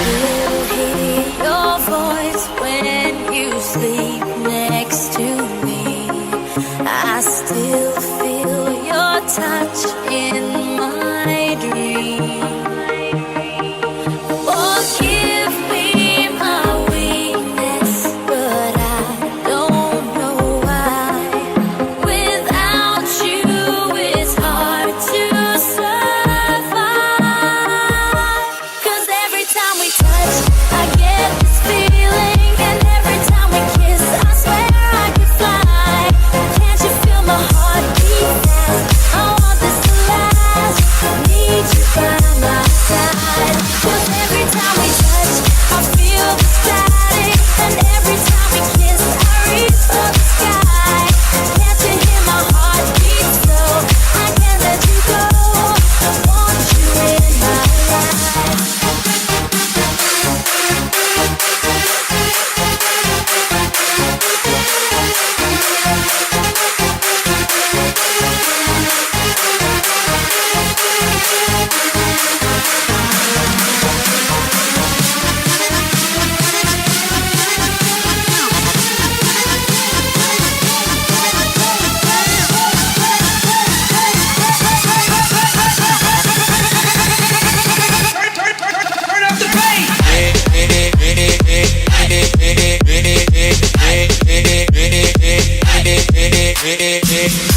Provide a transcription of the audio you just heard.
still hear your voice when you sleep next to me. I still feel your touch in my dream. Forgive me my weakness, but I don't know why. Without you, it's hard to survive. 'Cause every time we touch, I get this feeling, and every time we kiss, I swear I could fly. Can't you feel my heart beat fast? I want this to last. Need you by my side. 'Cause every time we touch, I feel the static, and every time we kiss, I reach for the sky. Can't you hear my heart beat so? I can't let you go. I want you in my life. Hey,